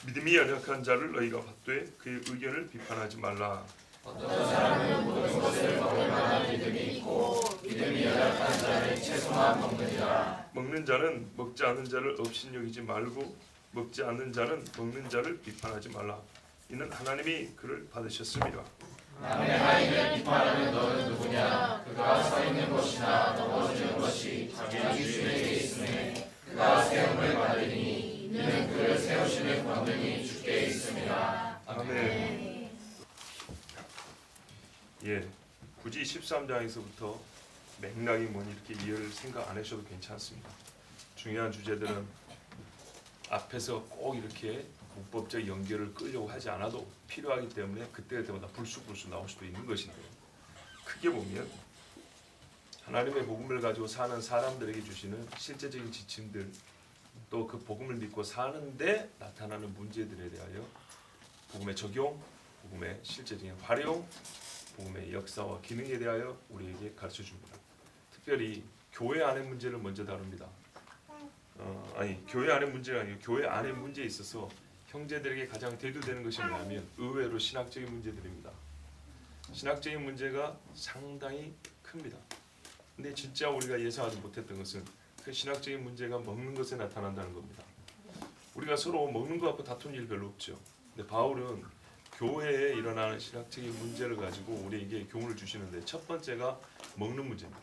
믿음이 연약한 자를 너희가 받되 그의 의견을 비판하지 말라. 어떤 사람은 모든 것을 먹을 만한 믿음이 있고 믿음이 연약한 자는 채소만 먹느니라. 먹는 자는 먹지 않는 자를 업신여기지 말고 먹지 않는 자는 먹는 자를 비판하지 말라. 이는 하나님이 그를 받으셨습니다. 남의 하인을 비판하는 너는 누구냐? 그가 서 있는 것이나 넘어지는 것이 자기 주인에게 있으니 그가 세움을 받으니 이는 그를 세우시는 권능이 주께 있습니다. 아멘. 예, 굳이 13장에서부터 맥락이 뭐니 이렇게 이해를 생각 안 하셔도 괜찮습니다. 중요한 주제들은 앞에서 꼭 이렇게 문법적 연결을 끌려고 하지 않아도 필요하기 때문에 그때마다 불쑥불쑥 나올 수도 있는 것인데, 크게 보면 하나님의 복음을 가지고 사는 사람들에게 주시는 실제적인 지침들, 또 그 복음을 믿고 사는데 나타나는 문제들에 대하여 복음의 적용, 복음의 실제적인 활용, 복음의 역사와 기능에 대하여 우리에게 가르쳐 줍니다. 특별히 교회 안의 문제를 먼저 다룹니다. 교회 안의 문제가 아니고 교회 안의 문제에 있어서 형제들에게 가장 대두되는 것이 뭐냐면 의외로 신학적인 문제들입니다. 신학적인 문제가 상당히 큽니다. 근데 진짜 우리가 예상하지 못했던 것은 그 신학적인 문제가 먹는 것에 나타난다는 겁니다. 우리가 서로 먹는 것 갖고 다툰 일 별로 없죠. 근데 바울은 교회에 일어나는 신학적인 문제를 가지고 우리에게 교훈을 주시는데, 첫 번째가 먹는 문제입니다.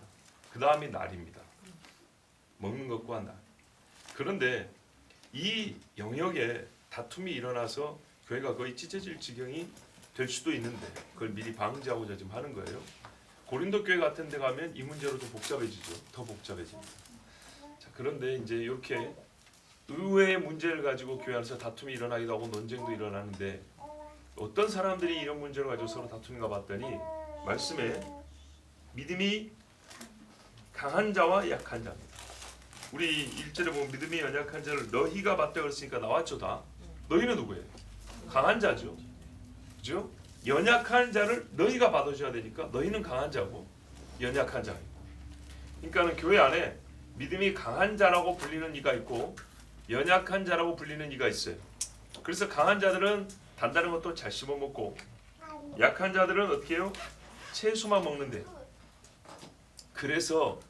그 다음이 날입니다. 먹는 것과 날. 그런데 이 영역에 다툼이 일어나서 교회가 거의 찢어질 지경이 될 수도 있는데 그걸 미리 방지하고자 지금 하는 거예요. 고린도 교회 같은 데 가면 이 문제로 좀 복잡해지죠. 더 복잡해집니다. 자, 그런데 이제 이렇게 의외의 문제를 가지고 교회 안에서 다툼이 일어나기도 하고 논쟁도 일어나는데, 어떤 사람들이 이런 문제를 가지고 서로 다투는가 봤더니 말씀에 믿음이 강한 자와 약한 자입니다. 우리 1절에 보면 믿음이 연약한 자를 너희가 받다 그랬으니까 나왔죠. 다. 너희는 누구예요? 강한 자죠. 그죠? 연약한 자를 너희가 받으셔야 되니까 너희는 강한 자고 연약한 자예요. 그러니까는 교회 안에 믿음이 강한 자라고 불리는 이가 있고 연약한 자라고 불리는 이가 있어요. 그래서 강한 자들은 단단한 것도 잘 씹어 먹고, 약한 자들은 어떻게 해요? 채소만 먹는데. 그래서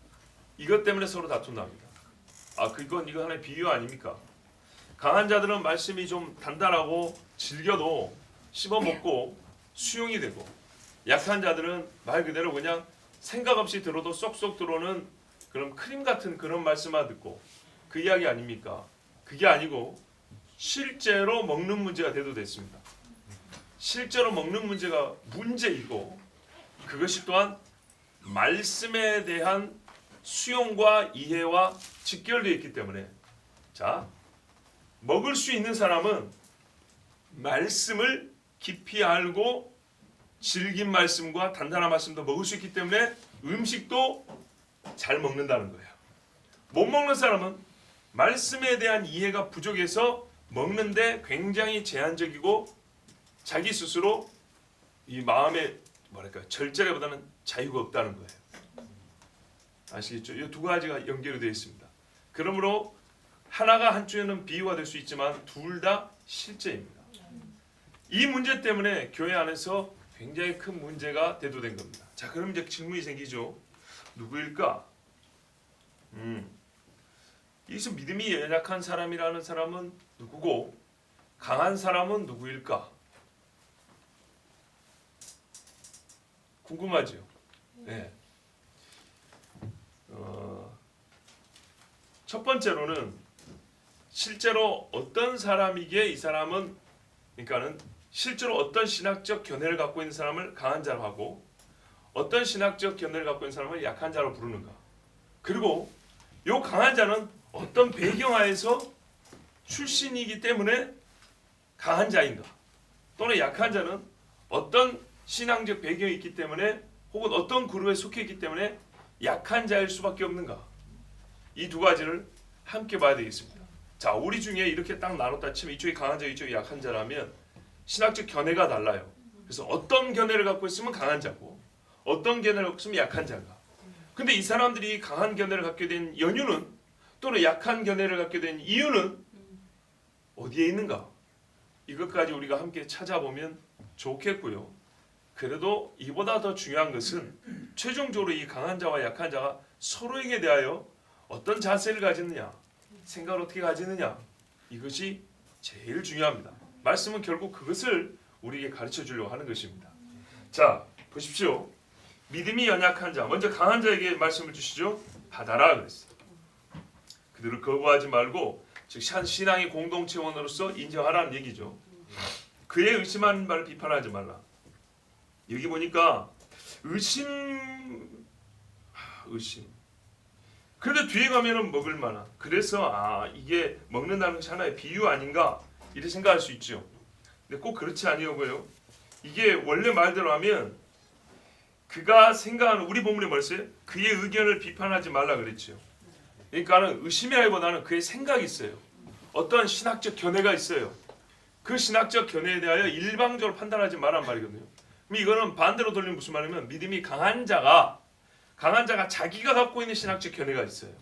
이것 때문에 서로 다툰답니다. 이건 이거 하나의 비유 아닙니까? 강한 자들은 말씀이 좀 단단하고 질겨도 씹어 먹고 수용이 되고, 약한 자들은 말 그대로 그냥 생각 없이 들어도 쏙쏙 들어오는 그런 크림 같은 그런 말씀만 듣고, 그 이야기 아닙니까? 그게 아니고 실제로 먹는 문제가 대두됐습니다. 실제로 먹는 문제가 문제이고, 그것이 또한 말씀에 대한 수용과 이해와 직결되어 있기 때문에, 자, 먹을 수 있는 사람은 말씀을 깊이 알고 질긴 말씀과 단단한 말씀도 먹을 수 있기 때문에 음식도 잘 먹는다는 거예요. 못 먹는 사람은 말씀에 대한 이해가 부족해서 먹는데 굉장히 제한적이고 자기 스스로 이 마음에 절제보다는 자유가 없다는 거예요. 아시겠죠? 이 두 가지가 연결이 되어 있습니다. 그러므로 하나가 한쪽에는 비유가 될 수 있지만 둘 다 실제입니다. 이 문제 때문에 교회 안에서 굉장히 큰 문제가 대두된 겁니다. 자, 그럼 이제 질문이 생기죠. 누구일까? 여기서 믿음이 연약한 사람이라는 사람은 누구고 강한 사람은 누구일까? 궁금하죠? 네. 첫 번째로는 실제로 어떤 사람이기에 이 사람은, 그러니까는 실제로 어떤 신학적 견해를 갖고 있는 사람을 강한 자로 하고 어떤 신학적 견해를 갖고 있는 사람을 약한 자로 부르는가. 그리고 이 강한 자는 어떤 배경하에서 출신이기 때문에 강한 자인가, 또는 약한 자는 어떤 신앙적 배경이 있기 때문에 혹은 어떤 그룹에 속해 있기 때문에 약한 자일 수밖에 없는가. 이 두 가지를 함께 봐야 되겠습니다. 자, 우리 중에 이렇게 딱 나눴다 치면 이쪽이 강한 자, 이쪽이 약한 자라면 신학적 견해가 달라요. 그래서 어떤 견해를 갖고 있으면 강한 자고 어떤 견해를 갖고 있으면 약한 자가. 근데 이 사람들이 강한 견해를 갖게 된 연유는, 또는 약한 견해를 갖게 된 이유는 어디에 있는가? 이것까지 우리가 함께 찾아보면 좋겠고요. 그래도 이보다 더 중요한 것은 최종적으로 이 강한 자와 약한 자가 서로에게 대하여 어떤 자세를 가지느냐, 생각을 어떻게 가지느냐, 이것이 제일 중요합니다. 말씀은 결국 그것을 우리에게 가르쳐 주려고 하는 것입니다. 자, 보십시오. 믿음이 연약한 자, 먼저 강한 자에게 말씀을 주시죠. 받아라 그랬어요. 그들을 거부하지 말고, 즉 신앙의 공동체원으로서 인정하라는 얘기죠. 그의 의심하는 말을 비판하지 말라. 여기 보니까 의심. 그런데 뒤에 가면은 먹을 만한. 그래서 이게 먹는다는 것이 하나의 비유 아닌가 이렇게 생각할 수 있죠. 근데 꼭 그렇지 아니고요. 이게 원래 말대로 하면 그가 생각하는, 우리 본문에 뭐였어요? 그의 의견을 비판하지 말라 그랬죠. 그러니까는 의심이라기보다는 그의 생각이 있어요. 어떤 신학적 견해가 있어요. 그 신학적 견해에 대하여 일방적으로 판단하지 말란 말이거든요. 그럼 이거는 반대로 돌리면 무슨 말이냐면 믿음이 강한 자가 자기가 갖고 있는 신학적 견해가 있어요.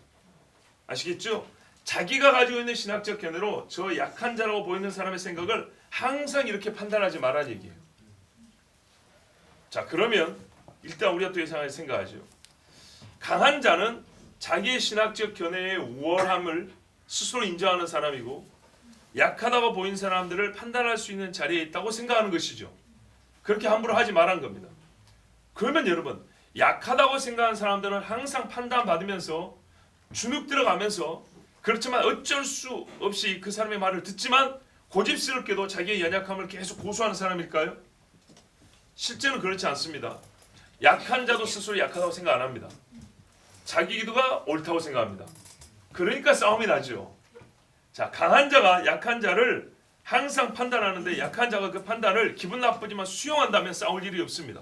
아시겠죠? 자기가 가지고 있는 신학적 견해로 저 약한 자라고 보이는 사람의 생각을 항상 이렇게 판단하지 말라는 얘기예요. 자, 그러면 일단 우리가 또 이상하게 생각하죠. 강한 자는 자기의 신학적 견해의 우월함을 스스로 인정하는 사람이고, 약하다고 보이는 사람들을 판단할 수 있는 자리에 있다고 생각하는 것이죠. 그렇게 함부로 하지 말라는 겁니다. 그러면 여러분, 약하다고 생각하는 사람들은 항상 판단받으면서 주눅 들어가면서, 그렇지만 어쩔 수 없이 그 사람의 말을 듣지만 고집스럽게도 자기의 연약함을 계속 고수하는 사람일까요? 실제는 그렇지 않습니다. 약한 자도 스스로 약하다고 생각 안 합니다. 자기 기도가 옳다고 생각합니다. 그러니까 싸움이 나죠. 자, 강한 자가 약한 자를 항상 판단하는데, 약한 자가 그 판단을 기분 나쁘지만 수용한다면 싸울 일이 없습니다.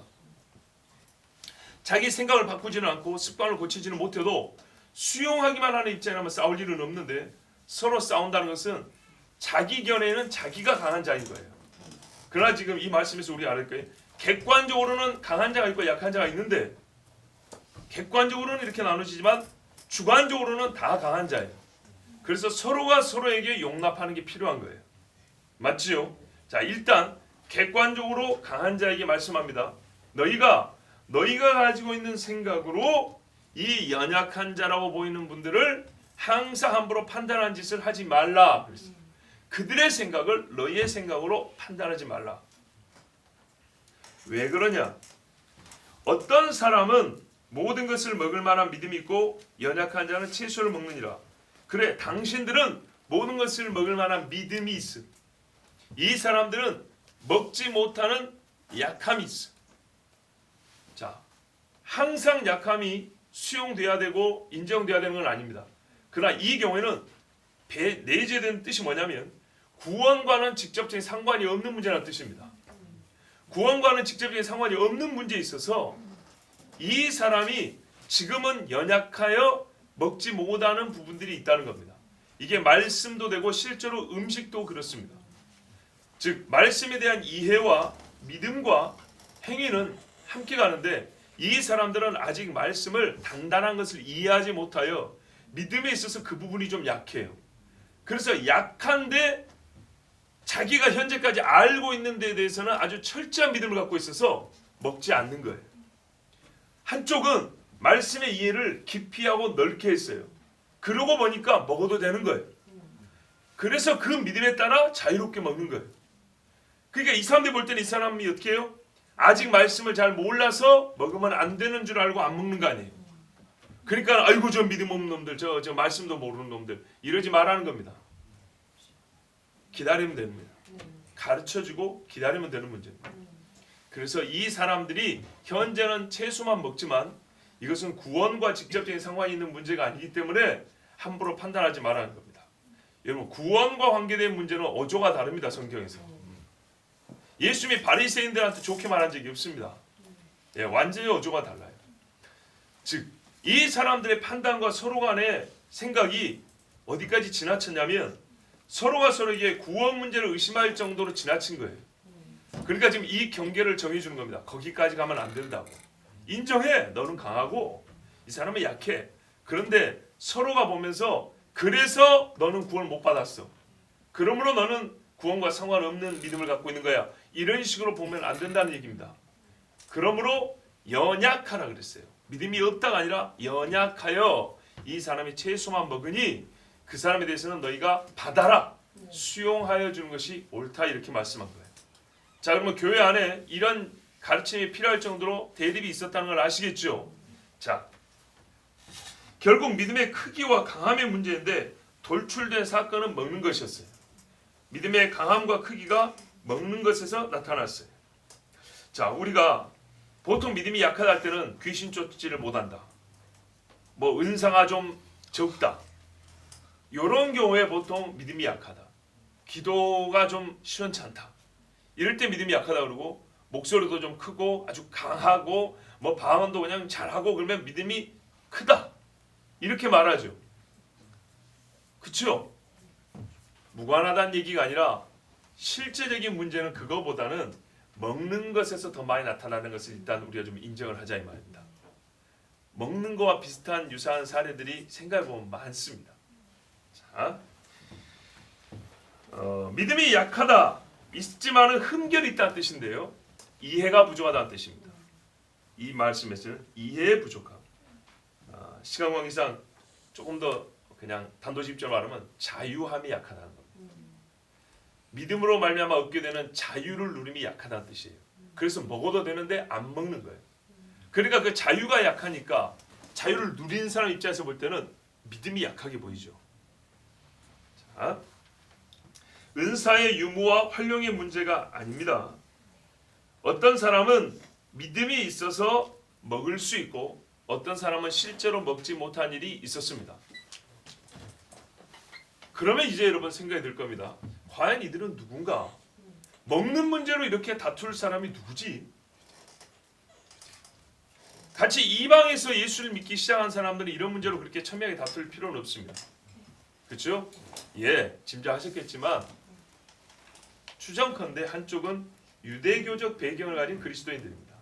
자기 생각을 바꾸지는 않고 습관을 고치지는 못해도 수용하기만 하는 입장이라면 싸울 일은 없는데, 서로 싸운다는 것은 자기 견해는 자기가 강한 자인 거예요. 그러나 지금 이 말씀에서 우리가 알을 거예요. 객관적으로는 강한 자가 있고 약한 자가 있는데, 객관적으로는 이렇게 나누지만 주관적으로는 다 강한 자예요. 그래서 서로가 서로에게 용납하는 게 필요한 거예요. 맞지요? 자, 일단 객관적으로 강한 자에게 말씀합니다. 너희가 가지고 있는 생각으로 이 연약한 자라고 보이는 분들을 항상 함부로 판단한 짓을 하지 말라. 그들의 생각을 너희의 생각으로 판단하지 말라. 왜 그러냐? 어떤 사람은 모든 것을 먹을 만한 믿음이 있고 연약한 자는 채소를 먹느니라. 그래, 당신들은 모든 것을 먹을 만한 믿음이 있어. 이 사람들은 먹지 못하는 약함이 있어. 자, 항상 약함이 수용돼야 되고 인정돼야 되는 건 아닙니다. 그러나 이 경우에는 내재된 뜻이 뭐냐면 구원과는 직접적인 상관이 없는 문제라는 뜻입니다. 구원과는 직접적인 상관이 없는 문제에 있어서 이 사람이 지금은 연약하여 먹지 못하는 부분들이 있다는 겁니다. 이게 말씀도 되고 실제로 음식도 그렇습니다. 즉 말씀에 대한 이해와 믿음과 행위는 함께 가는데, 이 사람들은 아직 말씀을 단단한 것을 이해하지 못하여 믿음에 있어서 그 부분이 좀 약해요. 그래서 약한데 자기가 현재까지 알고 있는 데에 대해서는 아주 철저한 믿음을 갖고 있어서 먹지 않는 거예요. 한쪽은 말씀의 이해를 깊이 하고 넓게 했어요. 그러고 보니까 먹어도 되는 거예요. 그래서 그 믿음에 따라 자유롭게 먹는 거예요. 그러니까 이 사람들이 볼 때는 이 사람이 어떻게 해요? 아직 말씀을 잘 몰라서 먹으면 안 되는 줄 알고 안 먹는 거 아니에요. 그러니까 아이고 저 믿음 없는 놈들, 저 말씀도 모르는 놈들, 이러지 말라는 겁니다. 기다리면 됩니다. 가르쳐주고 기다리면 되는 문제입니다. 그래서 이 사람들이 현재는 채소만 먹지만 이것은 구원과 직접적인 상관이 있는 문제가 아니기 때문에 함부로 판단하지 말라는 겁니다. 여러분, 구원과 관계된 문제는 어조가 다릅니다. 성경에서. 예수님이 바리새인들한테 좋게 말한 적이 없습니다. 예, 완전히 어조가 달라요. 즉, 이 사람들의 판단과 서로 간의 생각이 어디까지 지나쳤냐면 서로가 서로에게 구원 문제를 의심할 정도로 지나친 거예요. 그러니까 지금 이 경계를 정해주는 겁니다. 거기까지 가면 안 된다고. 인정해. 너는 강하고 이 사람은 약해. 그런데 서로가 보면서 그래서 너는 구원을 못 받았어. 그러므로 너는 구원과 상관없는 믿음을 갖고 있는 거야. 이런 식으로 보면 안 된다는 얘기입니다. 그러므로 연약하라 그랬어요. 믿음이 없다가 아니라 연약하여 이 사람이 채소만 먹으니 그 사람에 대해서는 너희가 받아라, 수용하여 주는 것이 옳다, 이렇게 말씀한 거예요. 자, 그러면 교회 안에 이런 가르침이 필요할 정도로 대립이 있었다는 걸 아시겠죠? 자, 결국 믿음의 크기와 강함의 문제인데 돌출된 사건은 먹는 것이었어요. 믿음의 강함과 크기가 먹는 것에서 나타났어요. 자, 우리가 보통 믿음이 약하다 할 때는 귀신 쫓지를 못한다, 뭐 은사가 좀 적다, 이런 경우에 보통 믿음이 약하다, 기도가 좀 시원찮다, 이럴 때 믿음이 약하다 그러고, 목소리도 좀 크고 아주 강하고 뭐 방언도 그냥 잘하고 그러면 믿음이 크다, 이렇게 말하죠. 그렇죠? 무관하다는 얘기가 아니라 실제적인 문제는 그거보다는 먹는 것에서 더 많이 나타나는 것을 일단 우리가 좀 인정을 하자 이 말입니다. 먹는 거와 비슷한 유사한 사례들이 생각해보면 많습니다. 자, 믿음이 약하다, 있지만은 흠결이 있다는 뜻인데요, 이해가 부족하다는 뜻입니다. 이 말씀에서는 이해의 부족함, 시간 관계상 조금 더 그냥 단도직입적으로 말하면 자유함이 약하다는 겁니다. 믿음으로 말미암아 얻게 되는 자유를 누림이 약하다는 뜻이에요. 그래서 먹어도 되는데 안 먹는 거예요. 그러니까 그 자유가 약하니까 자유를 누리는 사람 입장에서 볼 때는 믿음이 약하게 보이죠. 자, 은사의 유무와 활용의 문제가 아닙니다. 어떤 사람은 믿음이 있어서 먹을 수 있고 어떤 사람은 실제로 먹지 못한 일이 있었습니다. 그러면 이제 여러분 생각이 들 겁니다. 과연 이들은 누군가? 먹는 문제로 이렇게 다툴 사람이 누구지? 같이 이방에서 예수를 믿기 시작한 사람들은 이런 문제로 그렇게 첨예하게 다툴 필요는 없습니다. 그렇죠? 예, 짐작하셨겠지만 추정컨대 한쪽은 유대교적 배경을 가진 그리스도인들입니다.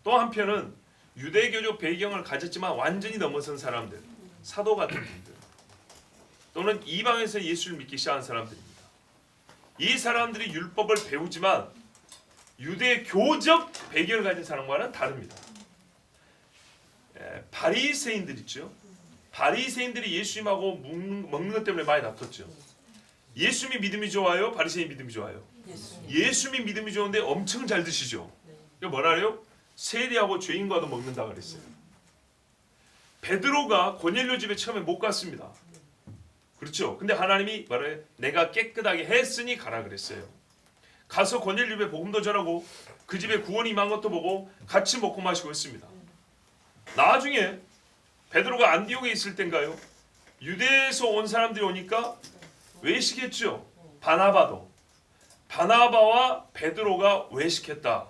또 한편은 유대교적 배경을 가졌지만 완전히 넘어선 사람들, 사도 같은 분들, 또는 이방에서 예수를 믿기 시작한 사람들입니다. 이 사람들이 율법을 배우지만 유대교적 배경을 가진 사람과는 다릅니다. 바리새인들 있죠. 바리새인들이 예수님하고 먹는 것 때문에 많이 다퉜죠. 예수님이 믿음이 좋아요? 바리새인 믿음이 좋아요? 예수님이 믿음이 좋은데 엄청 잘 드시죠. 이거 뭐라래요? 세리하고 죄인과도 먹는다 그랬어요. 베드로가 고넬료 집에 처음에 못 갔습니다. 그렇죠? 근데 하나님이 말해 내가 깨끗하게 했으니 가라 그랬어요. 가서 고넬료 집에 복음도 전하고 그 집에 구원이 임한 것도 보고 같이 먹고 마시고 했습니다. 나중에 베드로가 안디옥에 있을 땐가요? 유대에서 온 사람들이 오니까 외식했죠. 바나바와 베드로가 외식했다.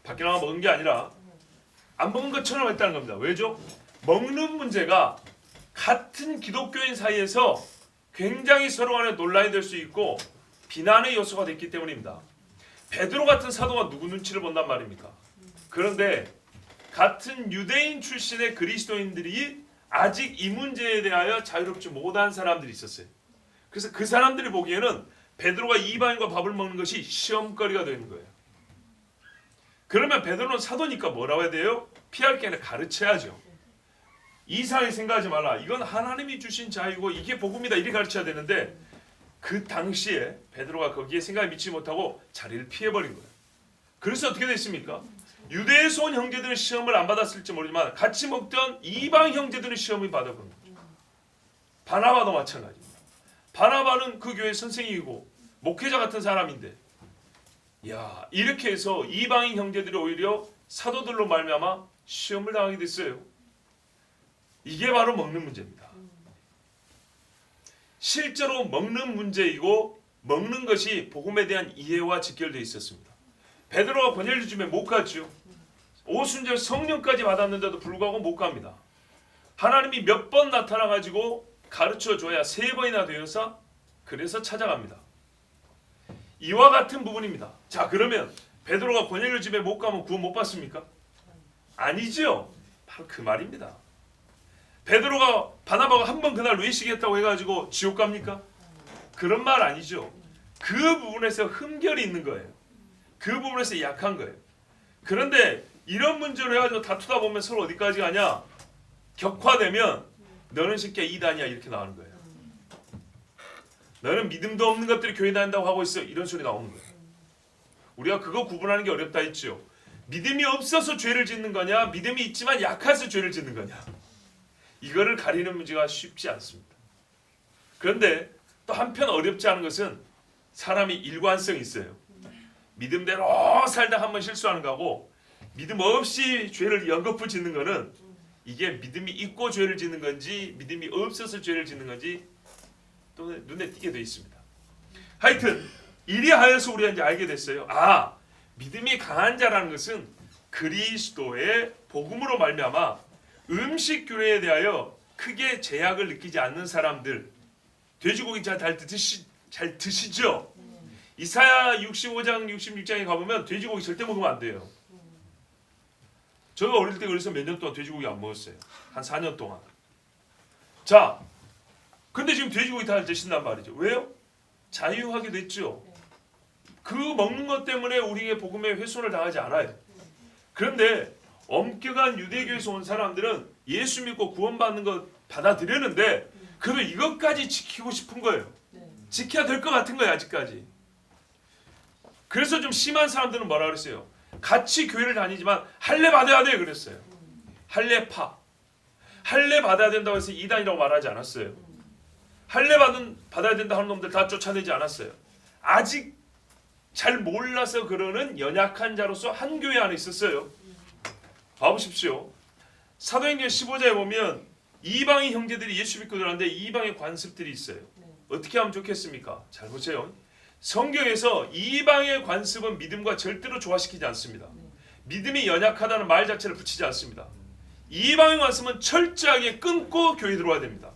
밖에 나가 먹은 게 아니라 안 먹은 것처럼 했다는 겁니다. 왜죠? 먹는 문제가 같은 기독교인 사이에서 굉장히 서로 간에 논란이 될 수 있고 비난의 요소가 됐기 때문입니다. 베드로 같은 사도가 누구 눈치를 본단 말입니까? 그런데 같은 유대인 출신의 그리스도인들이 아직 이 문제에 대하여 자유롭지 못한 사람들이 있었어요. 그래서 그 사람들이 보기에는 베드로가 이방인과 밥을 먹는 것이 시험거리가 되는 거예요. 그러면 베드로는 사도니까 뭐라고 해야 돼요? 피할 게 아니라 가르쳐야죠. 이상하게 생각하지 말라. 이건 하나님이 주신 자유고 이게 복음이다. 이렇게 가르쳐야 되는데 그 당시에 베드로가 거기에 생각을 미치지 못하고 자리를 피해버린 거예요. 그래서 어떻게 됐습니까? 유대에서 온 형제들은 시험을 안 받았을지 모르지만 같이 먹던 이방 형제들은 시험을 받아본 거죠. 바나바도 마찬가지입니다. 바나바는 그 교회 선생이고 목회자 같은 사람인데 야, 이렇게 해서 이방인 형제들이 오히려 사도들로 말미암아 시험을 당하게 됐어요. 이게 바로 먹는 문제입니다. 실제로 먹는 문제이고 먹는 것이 복음에 대한 이해와 직결되어 있었습니다. 베드로가 고넬료 집에 못 갔죠. 오순절 성령까지 받았는데도 불구하고 못 갑니다. 하나님이 몇 번 나타나가지고 가르쳐줘야 3번이나 되어서 그래서 찾아갑니다. 이와 같은 부분입니다. 자, 그러면 베드로가 고넬료 집에 못 가면 구원 못 받습니까? 아니죠. 바로 그 말입니다. 베드로가 바나바가 한 번 그날 외식했다고 해가지고 지옥 갑니까? 그런 말 아니죠. 그 부분에서 흠결이 있는 거예요. 그 부분에서 약한 거예요. 그런데 이런 문제로 해가지고 다투다 보면 서로 어디까지 가냐? 격화되면 너는 쉽게 이단이야 이렇게 나오는 거예요. 너는 믿음도 없는 것들이 교회 다닌다고 하고 있어 이런 소리 나오는 거예요. 우리가 그거 구분하는 게 어렵다 했죠. 믿음이 없어서 죄를 짓는 거냐, 믿음이 있지만 약해서 죄를 짓는 거냐, 이거를 가리는 문제가 쉽지 않습니다. 그런데 또 한편 어렵지 않은 것은 사람이 일관성이 있어요. 믿음대로 살다 한번 실수하는 거하고 믿음 없이 죄를 연거푸 짓는 거는 이게 믿음이 있고 죄를 짓는 건지 믿음이 없어서 죄를 짓는 건지 또 눈에 띄게 되어 있습니다. 하여튼 이리하여서 우리가 이제 알게 됐어요. 아, 믿음이 강한 자라는 것은 그리스도의 복음으로 말미암아 음식 균형에 대하여 크게 제약을 느끼지 않는 사람들. 돼지고기 잘 드시죠? 이사야 65장 66장에 가보면 돼지고기 절대 먹으면 안 돼요. 저가 어릴 때 그래서 몇 년 동안 돼지고기 안 먹었어요. 한 4년 동안. 자, 근데 지금 돼지고기 다 드신단 말이죠. 왜요? 자유하게 됐죠. 그 먹는 것 때문에 우리의 복음에 훼손을 당하지 않아요. 그런데 엄격한 유대교에서 온 사람들은 예수 믿고 구원받는 것 받아들였는데 그래도 이것까지 지키고 싶은 거예요. 지켜야 될 것 같은 거예요, 아직까지. 그래서 좀 심한 사람들은 뭐라 그랬어요? 같이 교회를 다니지만 할례 받아야 돼 그랬어요. 할례파. 할례 받아야 된다고 해서 이단이라고 말하지 않았어요. 할례 받아야 된다 하는 놈들 다 쫓아내지 않았어요. 아직 잘 몰라서 그러는 연약한 자로서 한 교회 안에 있었어요. 봐보십시오. 사도행전 15장에 보면 이방의 형제들이 예수 믿고 들어왔는데 이방의 관습들이 있어요. 어떻게 하면 좋겠습니까? 잘 보세요. 성경에서 이방의 관습은 믿음과 절대로 조화시키지 않습니다. 믿음이 연약하다는 말 자체를 붙이지 않습니다. 이방의 관습은 철저하게 끊고 교회에 들어와야 됩니다.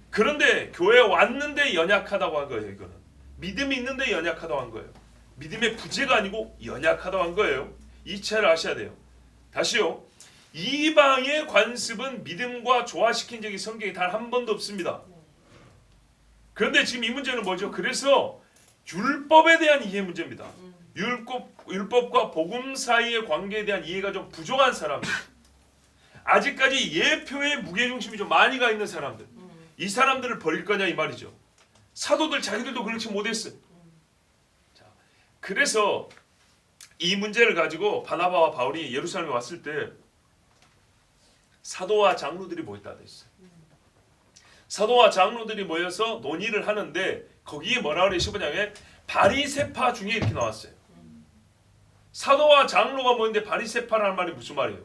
그런데 교회에 왔는데 연약하다고 한 거예요. 이거는 믿음이 있는데 연약하다고 한 거예요. 믿음의 부재가 아니고 연약하다고 한 거예요. 이 차이를 아셔야 돼요. 다시요. 이방의 관습은 믿음과 조화시킨 적이 성경에 단 한 번도 없습니다. 그런데 지금 이 문제는 뭐죠? 그래서 율법에 대한 이해 문제입니다. 율법과 복음 사이의 관계에 대한 이해가 좀 부족한 사람들, 아직까지 예표의 무게중심이 좀 많이 가 있는 사람들, 이 사람들을 버릴 거냐 이 말이죠. 사도들 자기들도 그렇지 못했어요. 자, 그래서 이 문제를 가지고 바나바와 바울이 예루살렘에 왔을 때 사도와 장로들이 모였다 했어요. 사도와 장로들이 모여서 논의를 하는데 거기에 뭐라 그래? 15장에 바리새파 중에 이렇게 나왔어요. 사도와 장로가 모였는데 바리새파라는 말이 무슨 말이에요?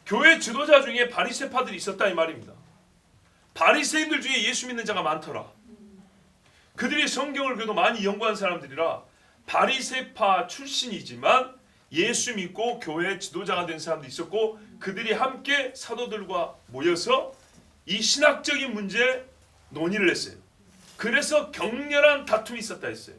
교회 지도자 중에 바리새파들이 있었다 이 말입니다. 바리새인들 중에 예수 믿는 자가 많더라. 그들이 성경을 그래도 많이 연구한 사람들이라 바리새파 출신이지만 예수 믿고 교회 지도자가 된 사람도 있었고 그들이 함께 사도들과 모여서 이 신학적인 문제에 논의를 했어요. 그래서 격렬한 다툼이 있었다 했어요.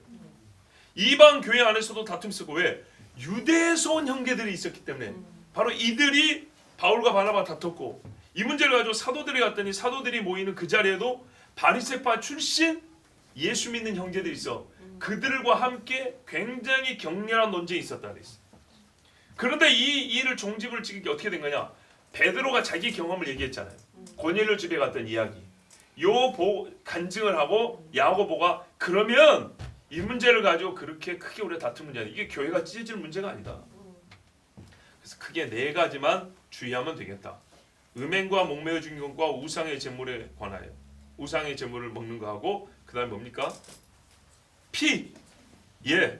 이방 교회 안에서도 다툼이 있었고 왜? 유대에서 온 형제들이 있었기 때문에 바로 이들이 바울과 바나바가 다퉜고 이 문제를 가지고 사도들이 갔더니 사도들이 모이는 그 자리에도 바리새파 출신 예수 믿는 형제들이 있어 그들과 함께 굉장히 격렬한 논쟁이 있었다 그랬어요. 그런데 이 일을 종집을 찍은 게 어떻게 된 거냐? 베드로가 자기 경험을 얘기했잖아요. 고넬료 집에 갔던 이야기. 간증을 하고 야고보가 그러면 이 문제를 가지고 그렇게 크게 우리가 다툰 문제는 이게 교회가 찢어질 문제가 아니다. 그래서 크게 네 가지만 주의하면 되겠다. 음행과 목매어 죽인 것과 우상의 제물에 관하여 우상의 제물을 먹는 거하고 그 다음에 뭡니까? 피. 예.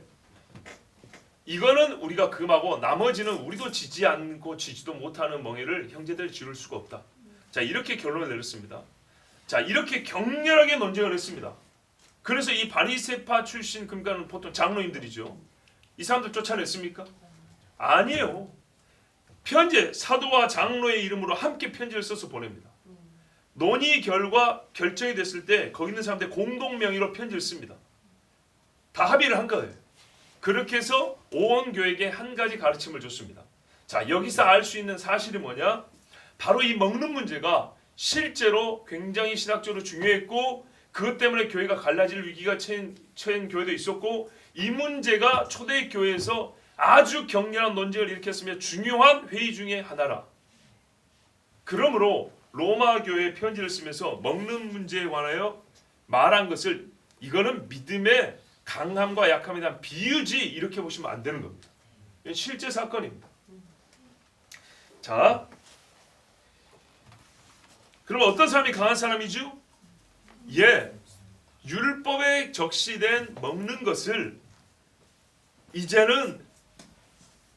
이거는 우리가 금하고 나머지는 우리도 지지 않고 지지도 못하는 멍에를 형제들 지를 수가 없다. 자, 이렇게 결론을 내렸습니다. 자, 이렇게 격렬하게 논쟁을 했습니다. 그래서 이 바리새파 출신 그러니까 보통 장로님들이죠. 이 사람들 쫓아냈습니까? 아니에요. 편지 사도와 장로의 이름으로 함께 편지를 써서 보냅니다. 논의 결과 결정이 됐을 때 거기 있는 사람들 공동 명의로 편지를 씁니다. 다 합의를 한 거예요. 그렇게 해서 온 교회에게 한 가지 가르침을 줬습니다. 자, 여기서 알 수 있는 사실이 뭐냐? 바로 이 먹는 문제가 실제로 굉장히 신학적으로 중요했고 그것 때문에 교회가 갈라질 위기가 처한 교회도 있었고, 이 문제가 초대교회에서 아주 격렬한 논쟁을 일으켰으며 중요한 회의 중에 하나라. 그러므로 로마 교회에 편지를 쓰면서 먹는 문제에 관하여 말한 것을 이거는 믿음의 강함과 약함에 대한 비유지 이렇게 보시면 안 되는 겁니다. 실제 사건입니다. 자, 그럼 어떤 사람이 강한 사람이죠? 예, 율법에 적시된 먹는 것을 이제는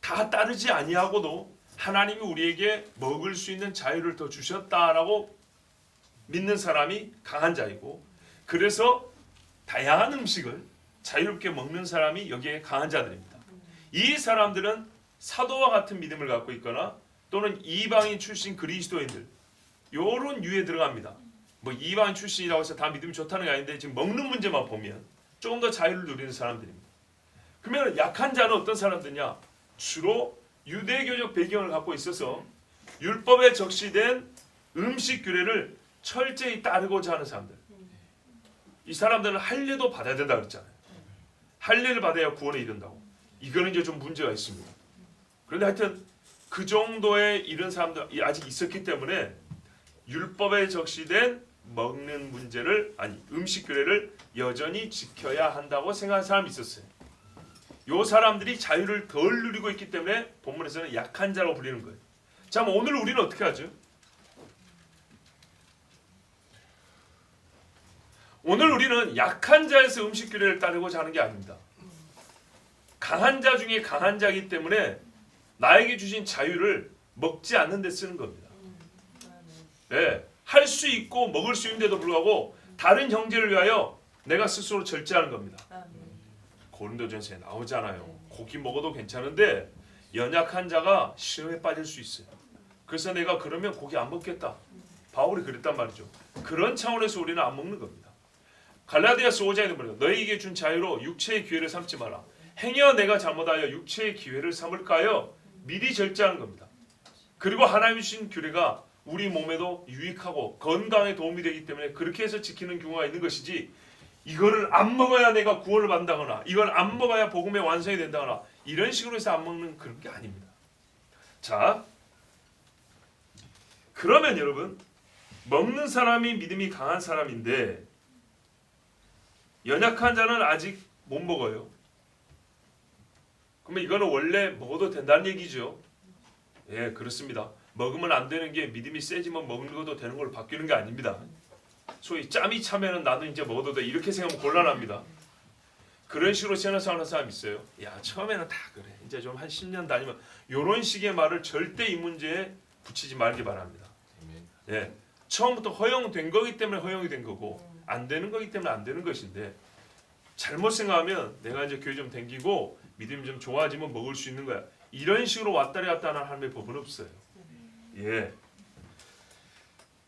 다 따르지 아니하고도 하나님이 우리에게 먹을 수 있는 자유를 더 주셨다라고 믿는 사람이 강한 자이고, 그래서 다양한 음식을 자유롭게 먹는 사람이 여기에 강한 자들입니다. 이 사람들은 사도와 같은 믿음을 갖고 있거나 또는 이방인 출신 그리스도인들, 요런 유에 들어갑니다. 뭐 이방인 출신이라고 해서 다 믿음이 좋다는 게 아닌데 지금 먹는 문제만 보면 조금 더 자유를 누리는 사람들입니다. 그러면 약한 자는 어떤 사람들이냐? 주로 유대교적 배경을 갖고 있어서 율법에 적시된 음식 규례를 철저히 따르고자 하는 사람들. 이 사람들은 할례도 받아야 된다 그랬잖아요. 할례를 받아야 구원에 이른다고. 이거는 이제 좀 문제가 있습니다. 그런데 하여튼 그 정도의 이런 사람들이 아직 있었기 때문에 율법에 적시된 먹는 문제를, 아니 음식 규례를 여전히 지켜야 한다고 생각하는 사람이 있었어요. 요 사람들이 자유를 덜 누리고 있기 때문에 본문에서는 약한 자라고 불리는 거예요. 자, 그럼 오늘 우리는 어떻게 하죠? 오늘 우리는 약한 자에서 음식 규례를 따르고자 하는 게 아닙니다. 강한 자 중에 강한 자이기 때문에 나에게 주신 자유를 먹지 않는 데 쓰는 겁니다. 네, 할 수 있고 먹을 수 있는데도 불구하고 다른 형제를 위하여 내가 스스로 절제하는 겁니다. 고린도전서에 나오잖아요. 고기 먹어도 괜찮은데 연약한 자가 시험에 빠질 수 있어요. 그래서 내가 그러면 고기 안 먹겠다. 바울이 그랬단 말이죠. 그런 차원에서 우리는 안 먹는 겁니다. 갈라디아서 5장에 보면 너희에게 준 자유로 육체의 기회를 삼지 마라. 행여 내가 잘못하여 육체의 기회를 삼을까요? 미리 절제하는 겁니다. 그리고 하나님이 주신 규례가 우리 몸에도 유익하고 건강에 도움이 되기 때문에 그렇게 해서 지키는 경우가 있는 것이지, 이거를 안 먹어야 내가 구원을 받는다거나 이걸 안 먹어야 복음의 완성이 된다거나 이런 식으로 해서 안 먹는 그런 게 아닙니다. 자, 그러면 여러분, 먹는 사람이 믿음이 강한 사람인데 연약한 자는 아직 못 먹어요. 그러면 이거는 원래 먹어도 된다는 얘기죠. 예, 그렇습니다. 먹으면 안 되는 게 믿음이 세지면 먹는 것도 되는 걸로 바뀌는 게 아닙니다. 소위 짬이 차면은 나도 이제 먹어도 돼 이렇게 생각하면 곤란합니다. 그런 식으로 생각하는 사람이 있어요. 야, 처음에는 다 그래. 이제 좀 한 10년 다니면, 이런 식의 말을 절대 이 문제에 붙이지 말기 바랍니다. 예, 처음부터 허용된 거기 때문에 허용이 된 거고 안 되는 거기 때문에 안 되는 것인데, 잘못 생각하면 내가 이제 교회 좀 댕기고 믿음이 좀 좋아지면 먹을 수 있는 거야. 이런 식으로 왔다리 갔다 하는 하나님의 법은 없어요. 예.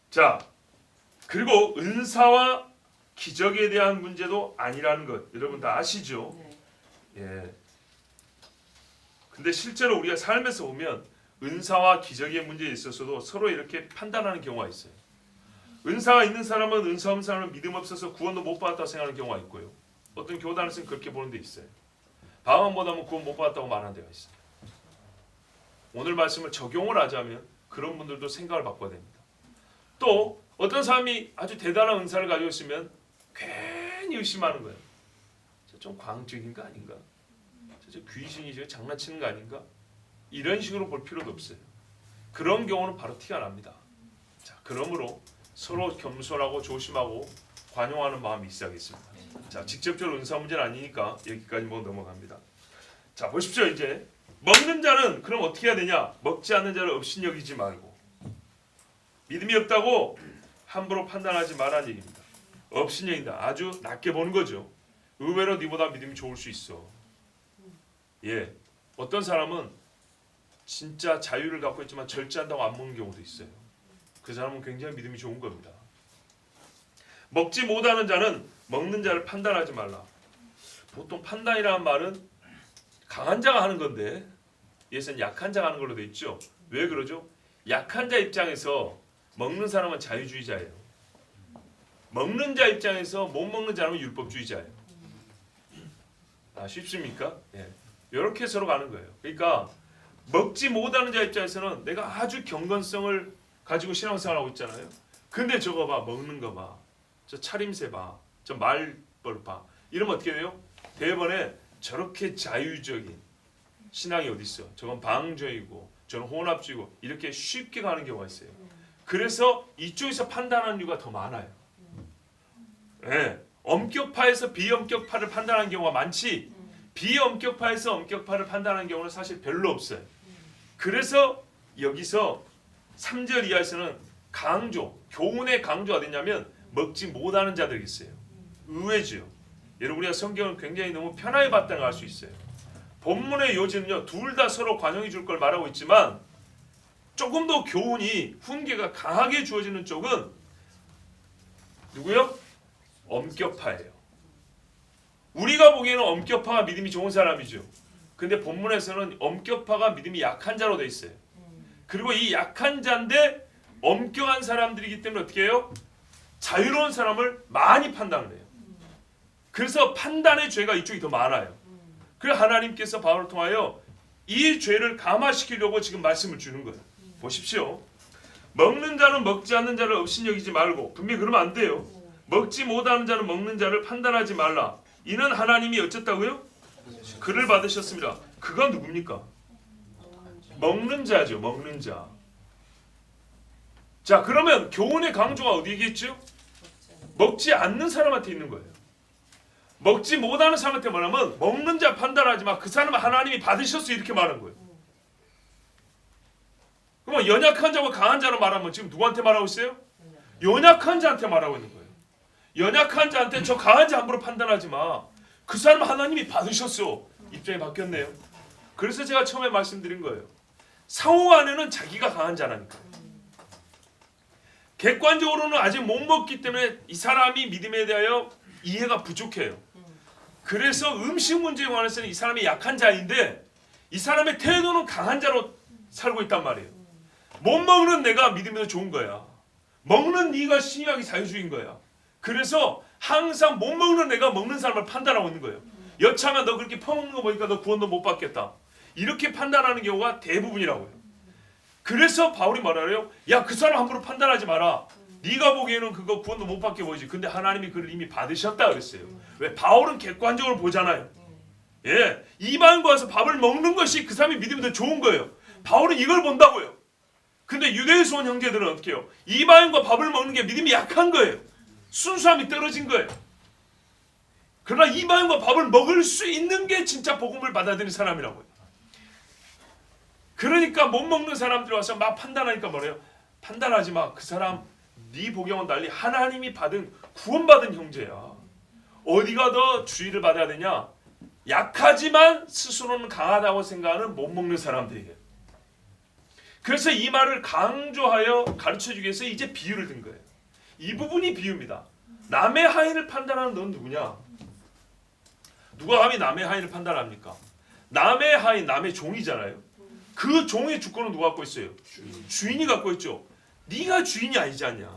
자, 그리고 은사와 기적에 대한 문제도 아니라는 것 여러분 다 아시죠? 예. 근데 실제로 우리가 삶에서 보면 은사와 기적의 문제에 있어서도 서로 이렇게 판단하는 경우가 있어요. 은사가 있는 사람은 은사 없는 사람은 믿음 없어서 구원도 못 받았다고 생각하는 경우가 있고요. 어떤 교단에서는 그렇게 보는 데 있어요. 방언 못하면 구원 못 받았다고 말하는 데가 있어요. 오늘 말씀을 적용을 하자면 그런 분들도 생각을 바꿔야 됩니다. 또 어떤 사람이 아주 대단한 은사를 가지고 있으면 괜히 의심하는 거예요. 저 좀 광적인 거 아닌가? 저 귀신이 저 장난치는 거 아닌가? 이런 식으로 볼 필요도 없어요. 그런 경우는 바로 티가 납니다. 자, 그러므로 서로 겸손하고 조심하고 관용하는 마음이 있어야겠습니다. 자, 직접적으로 은사 문제는 아니니까 여기까지 뭐 넘어갑니다. 자, 보십시오. 이제 먹는 자는 그럼 어떻게 해야 되냐? 먹지 않는 자를 업신여기지 말고, 믿음이 없다고 함부로 판단하지 말라는 얘기입니다. 업신여긴다. 아주 낮게 보는 거죠. 의외로 네보다 믿음이 좋을 수 있어. 예, 어떤 사람은 진짜 자유를 갖고 있지만 절제한다고 안 먹는 경우도 있어요. 그 사람은 굉장히 믿음이 좋은 겁니다. 먹지 못하는 자는 먹는 자를 판단하지 말라. 보통 판단이라는 말은 강한 자가 하는 건데 예선 약한 자가 하는 걸로 돼 있죠. 왜 그러죠? 약한 자 입장에서 먹는 사람은 자유주의자예요. 먹는 자 입장에서 못 먹는 자는 율법주의자예요. 쉽습니까? 예. 이렇게 서로 가는 거예요. 그러니까 먹지 못하는 자 입장에서는 내가 아주 경건성을 가지고 신앙생활하고 있잖아요. 근데 저거 봐, 먹는 거 봐, 저 차림새 봐, 저 말벌 봐. 이러면 어떻게 돼요? 대번에 저렇게 자유적인 신앙이 어디 있어? 저건 방주의고, 저는 혼합주의고 이렇게 쉽게 가는 경우가 있어요. 그래서 이쪽에서 판단하는 이유가 더 많아요. 예. 엄격파에서 비엄격파를 판단하는 경우가 많지 비엄격파에서 엄격파를 판단하는 경우는 사실 별로 없어요. 그래서 여기서 3절 이하에서는 강조, 교훈의 강조가 어디냐면 먹지 못하는 자들이 있어요. 의외죠. 여러분 우리가 성경을 굉장히 너무 편하게 봤다는 걸 알 수 있어요. 본문의 요지는요. 둘 다 서로 관용해 줄 걸 말하고 있지만 조금 더 교훈이 훈계가 강하게 주어지는 쪽은 누구요? 엄격파예요. 우리가 보기에는 엄격파가 믿음이 좋은 사람이죠. 근데 본문에서는 엄격파가 믿음이 약한 자로 돼 있어요. 그리고 이 약한 자인데 엄격한 사람들이기 때문에 어떻게 해요? 자유로운 사람을 많이 판단을 해요. 그래서 판단의 죄가 이쪽이 더 많아요. 그래서 하나님께서 바울을 통하여 이 죄를 감화시키려고 지금 말씀을 주는 거예요. 보십시오. 먹는 자는 먹지 않는 자를 업신여기지 말고 분명히 그러면 안 돼요. 먹지 못하는 자는 먹는 자를 판단하지 말라. 이는 하나님이 어쨌다고요? 그를 받으셨습니다. 그가 누굽니까? 먹는 자죠. 먹는 자. 자 그러면 교훈의 강조가 어디겠죠? 먹지 않는 사람한테 있는 거예요. 먹지 못하는 사람한테 말하면 먹는 자 판단하지 마. 그 사람은 하나님이 받으셨어 이렇게 말하는 거예요. 그럼 연약한 자와 강한 자로 말하면 지금 누구한테 말하고 있어요? 연약한 자한테 말하고 있는 거예요. 연약한 자한테 저 강한 자 함부로 판단하지 마. 그 사람은 하나님이 받으셨어. 입장이 바뀌었네요. 그래서 제가 처음에 말씀드린 거예요. 상호 안에는 자기가 강한 자라니까. 객관적으로는 아직 못 먹기 때문에 이 사람이 믿음에 대하여 이해가 부족해요. 그래서 음식 문제에 관해서는 이 사람이 약한 자인데 이 사람의 태도는 강한 자로 살고 있단 말이에요. 못 먹는 내가 믿음에서 좋은 거야. 먹는 네가 신약이 자유주의인 거야. 그래서 항상 못 먹는 내가 먹는 사람을 판단하고 있는 거예요. 여차하면 너 그렇게 퍼먹는 거 보니까 너 구원도 못 받겠다. 이렇게 판단하는 경우가 대부분이라고요. 그래서 바울이 말하래요. 야, 그 사람 함부로 판단하지 마라. 네가 보기에는 그거 구원도 못 받게 보이지. 근데 하나님이 그를 이미 받으셨다 그랬어요. 왜? 바울은 객관적으로 보잖아요. 예, 이방인과 와서 밥을 먹는 것이 그 사람이 믿음이 더 좋은 거예요. 바울은 이걸 본다고요. 근데 유대에서 온 형제들은 어떻게 해요? 이방인과 밥을 먹는 게 믿음이 약한 거예요. 순수함이 떨어진 거예요. 그러나 이방인과 밥을 먹을 수 있는 게 진짜 복음을 받아들인 사람이라고요. 그러니까 못 먹는 사람들이 와서 막 판단하니까 뭐래요? 판단하지 마. 그 사람 네 복음은 달리 하나님이 받은 구원받은 형제야. 어디가 더 주의를 받아야 되냐? 약하지만 스스로는 강하다고 생각하는 못 먹는 사람들이에요. 그래서 이 말을 강조하여 가르쳐주기 위해서 이제 비유를 든 거예요. 이 부분이 비유입니다. 남의 하인을 판단하는 넌 누구냐? 누가 감히 남의 하인을 판단합니까? 남의 하인, 남의 종이잖아요. 그 종의 주권은 누가 갖고 있어요? 주인이 갖고 있죠. 네가 주인이 아니지 않냐.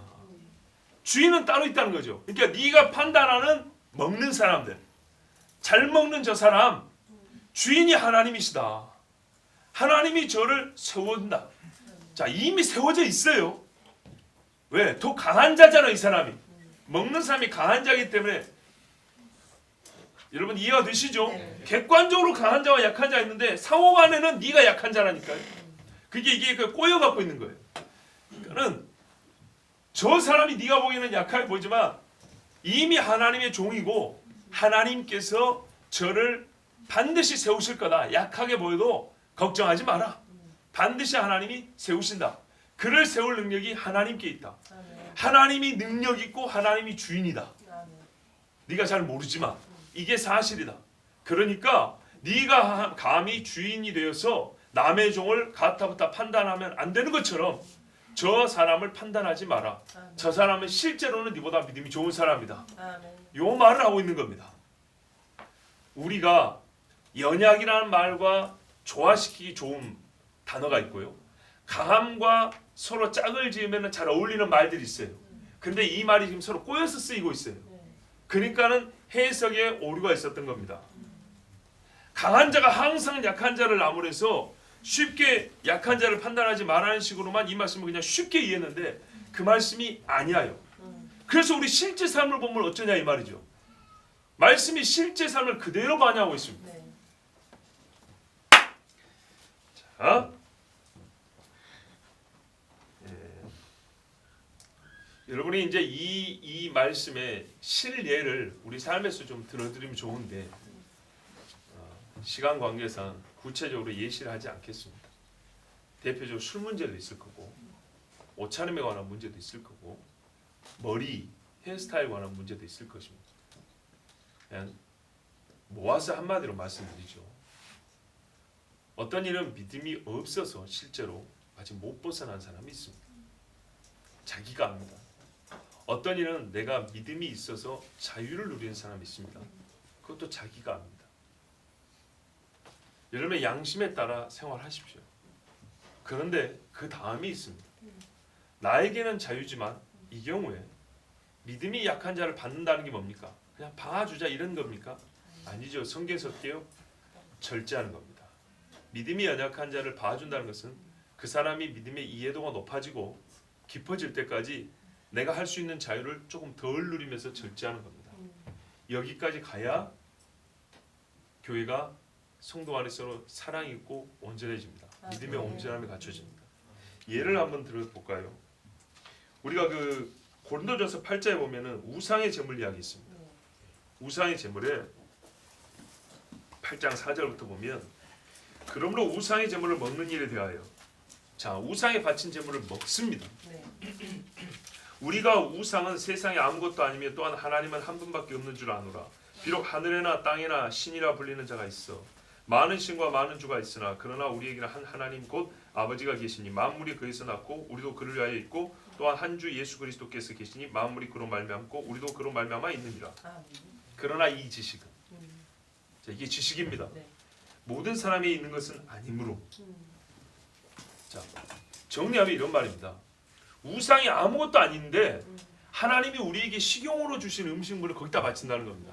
주인은 따로 있다는 거죠. 그러니까 네가 판단하는 먹는 사람들, 잘 먹는 저 사람, 주인이 하나님이시다. 하나님이 저를 세운다. 자, 이미 세워져 있어요. 왜? 더 강한 자잖아 이 사람이. 먹는 사람이 강한 자이기 때문에 여러분 이해가 되시죠? 객관적으로 강한 자와 약한 자가 있는데 상호간에는 네가 약한 자라니까요. 그게 이게 꼬여 갖고 있는 거예요. 그러니까는 저 사람이 네가 보기에는 약하게 보이지만 이미 하나님의 종이고 하나님께서 저를 반드시 세우실 거다. 약하게 보여도 걱정하지 마라. 반드시 하나님이 세우신다. 그를 세울 능력이 하나님께 있다. 하나님이 능력 있고 하나님이 주인이다. 네가 잘 모르지만 이게 사실이다. 그러니까 네가 감히 주인이 되어서 남의 종을 가타부타 판단하면 안 되는 것처럼 저 사람을 판단하지 마라. 저 사람은 실제로는 네보다 믿음이 좋은 사람이다. 요 말을 하고 있는 겁니다. 우리가 연약이라는 말과 조화시키기 좋은 단어가 있고요. 강함과 서로 짝을 지으면 잘 어울리는 말들이 있어요. 근데 이 말이 지금 서로 꼬여서 쓰이고 있어요. 그러니까는 해석에 오류가 있었던 겁니다. 강한 자가 항상 약한 자를 나무래서 쉽게 약한 자를 판단하지 말라는 식으로만 이 말씀을 그냥 쉽게 이해했는데 그 말씀이 아니에요. 그래서 우리 실제 삶을 보면 어쩌냐 이 말이죠. 말씀이 실제 삶을 그대로 반영하고 있습니다. 자, 여러분이 이제 이 말씀의 실예를 우리 삶에서 좀 들어드리면 좋은데 시간 관계상 구체적으로 예시를 하지 않겠습니다. 대표적으로 술 문제도 있을 거고 옷차림에 관한 문제도 있을 거고 머리, 헤어스타일에 관한 문제도 있을 것입니다. 그냥 모아서 한마디로 말씀드리죠. 어떤 일은 믿음이 없어서 실제로 아직 못 벗어난 사람이 있습니다. 자기가 압니다. 어떤 일은 내가 믿음이 있어서 자유를 누리는 사람이 있습니다. 그것도 자기가 압니다. 여러분의 양심에 따라 생활하십시오. 그런데 그 다음이 있습니다. 나에게는 자유지만 이 경우에 믿음이 약한 자를 받는다는 게 뭡니까? 그냥 방아주자 이런 겁니까? 아니죠. 성경에서 어때요? 절제하는 겁니다. 믿음이 연약한 자를 봐준다는 것은 그 사람이 믿음의 이해도가 높아지고 깊어질 때까지 내가 할 수 있는 자유를 조금 덜 누리면서 절제하는 겁니다. 여기까지 가야 교회가 성도 안에 서로 사랑이 있고 온전해집니다. 믿음의 온전함이 갖춰집니다. 예를 한번 들어볼까요? 우리가 그 고린도전서 8장에 보면은 우상의 제물 이야기 있습니다. 우상의 제물에 8장 4절부터 보면 그러므로 우상의 제물을 먹는 일에 대하여 자 우상에 바친 제물을 먹습니다. 우리가 우상은 세상에 아무것도 아니며 또한 하나님은 한 분밖에 없는 줄 아노라. 비록 하늘에나 땅에나 신이라 불리는 자가 있어 많은 신과 많은 주가 있으나 그러나 우리에게는 한 하나님 곧 아버지가 계시니 만물이 그에서 났고 우리도 그를 위하여 있고 또한 한 주 예수 그리스도께서 계시니 만물이 그로 말미암고 우리도 그로 말미암아 있느니라. 그러나 이 지식은 자, 이게 지식입니다. 모든 사람이 있는 것은 아니므로 자 정리하면 이런 말입니다. 우상이 아무것도 아닌데 하나님이 우리에게 식용으로 주신 음식물을 거기다 바친다는 겁니다.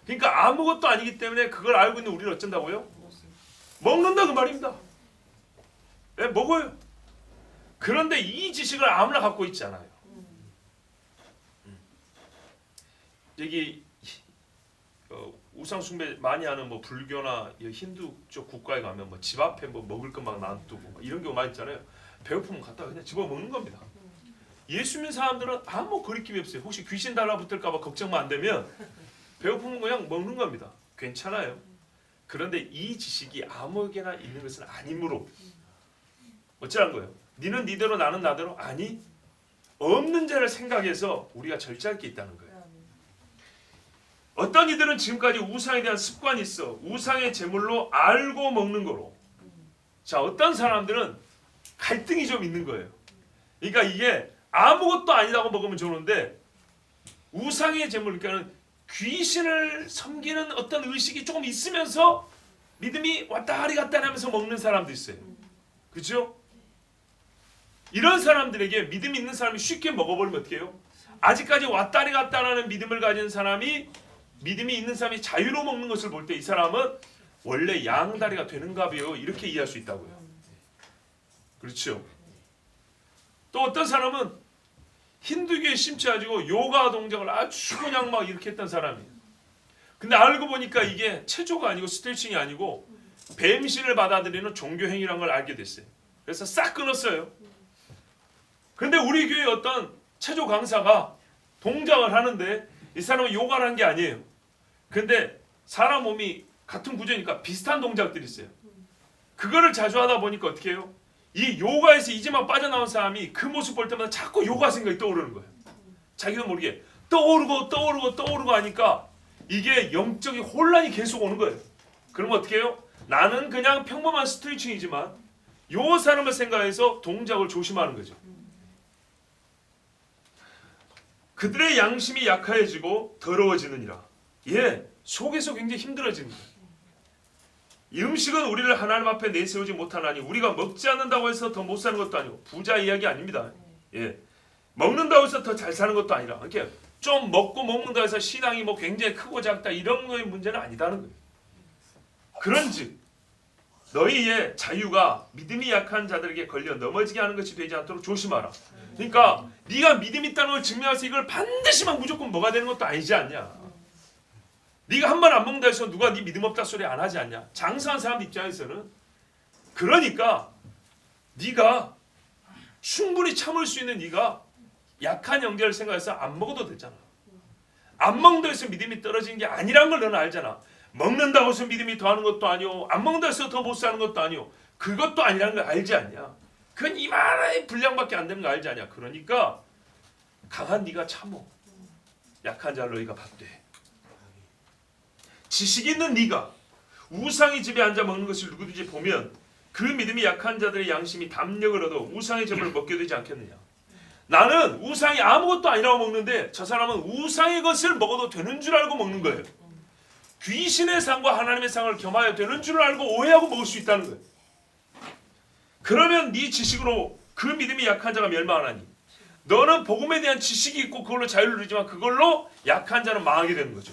그러니까 아무것도 아니기 때문에 그걸 알고 있는 우리는 어쩐다고요? 먹는다 그 말입니다. 네, 먹어요. 그런데 이 지식을 아무나 갖고 있지 않아요. 여기 우상 숭배 많이 하는 뭐 불교나 힌두 쪽 국가에 가면 뭐 집 앞에 뭐 먹을 것 막 놔두고 이런 경우 많이 있잖아요. 배고프면 갖다 그냥 집어 먹는 겁니다. 예수 믿는 사람들은 아무 거리낌이 없어요. 혹시 귀신 달라붙을까 봐 걱정만 안 되면 배고프면 그냥 먹는 겁니다. 괜찮아요. 그런데 이 지식이 아무에게나 있는 것은 아니므로 어쩌라는 거예요? 니는 니대로 나는 나대로? 아니 없는 자를 생각해서 우리가 절제할 게 있다는 거예요. 어떤 이들은 지금까지 우상에 대한 습관이 있어 우상의 제물로 알고 먹는 거로 자 어떤 사람들은 갈등이 좀 있는 거예요. 그러니까 이게 아무것도 아니라고 먹으면 좋은데 우상의 제물 그러니까 귀신을 섬기는 어떤 의식이 조금 있으면서 믿음이 왔다리 갔다리 하면서 먹는 사람도 있어요. 그렇죠? 이런 사람들에게 믿음이 있는 사람이 쉽게 먹어버리면 어떻게 해요? 아직까지 왔다리 갔다리 하는 믿음을 가진 사람이 믿음이 있는 사람이 자유로 먹는 것을 볼 때 이 사람은 원래 양다리가 되는가 봐요. 이렇게 이해할 수 있다고요. 그렇죠? 또 어떤 사람은 힌두교에 심취해가지고 요가 동작을 아주 그냥 막 이렇게 했던 사람이에요. 근데 알고 보니까 이게 체조가 아니고 스트레칭이 아니고 뱀신을 받아들이는 종교행위라는 걸 알게 됐어요. 그래서 싹 끊었어요. 근데 우리 교회 어떤 체조 강사가 동작을 하는데 이 사람은 요가를 한 게 아니에요. 근데 사람 몸이 같은 구조니까 비슷한 동작들이 있어요. 그거를 자주 하다 보니까 어떻게 해요? 이 요가에서 이제만 빠져나온 사람이 그 모습 볼 때마다 자꾸 요가 생각이 떠오르는 거예요. 자기도 모르게 떠오르고 하니까 이게 영적인 혼란이 계속 오는 거예요. 그러면 어떻게 해요? 나는 그냥 평범한 스트레칭이지만 요 사람을 생각해서 동작을 조심하는 거죠. 그들의 양심이 약해지고 더러워지느니라. 예, 속에서 굉장히 힘들어집니다. 이 음식은 우리를 하나님 앞에 내세우지 못하나니 우리가 먹지 않는다고 해서 더 못 사는 것도 아니고 부자 이야기 아닙니다. 예, 먹는다고 해서 더 잘 사는 것도 아니라 이렇게 좀 먹고 먹는다고 해서 신앙이 뭐 굉장히 크고 작다 이런 거의 문제는 아니다는 거예요. 그런즉 너희의 자유가 믿음이 약한 자들에게 걸려 넘어지게 하는 것이 되지 않도록 조심하라. 그러니까 네가 믿음 있다는 걸 증명해서 이걸 반드시만 무조건 먹어야 되는 것도 아니지 않냐. 네가 한 번 안 먹는다 해서 누가 네 믿음 없다 소리 안 하지 않냐. 장사한 사람 입장에서는. 그러니까 네가 충분히 참을 수 있는 네가 약한 형제를 생각해서 안 먹어도 되잖아. 안 먹는다고 해서 믿음이 떨어지는 게 아니란 걸 너는 알잖아. 먹는다고 해서 믿음이 더하는 것도 아니오. 안 먹는다고 해서 더 못 사는 것도 아니오. 그것도 아니라는 걸 알지 않냐. 그건 이만한 분량밖에 안 되는 거 알지 않냐. 그러니까 강한 네가 참어. 약한 자를 너희가 받되. 지식 있는 네가 우상의 집에 앉아 먹는 것을 누구든지 보면 그 믿음이 약한 자들의 양심이 담력을 얻어 우상의 점을 먹게 되지 않겠느냐. 나는 우상이 아무것도 아니라고 먹는데 저 사람은 우상의 것을 먹어도 되는 줄 알고 먹는 거예요. 귀신의 상과 하나님의 상을 겸하여 되는 줄 알고 오해하고 먹을 수 있다는 거예요. 그러면 네 지식으로 그 믿음이 약한 자가 멸망하나니 너는 복음에 대한 지식이 있고 그걸로 자유를 누리지만 그걸로 약한 자는 망하게 되는 거죠.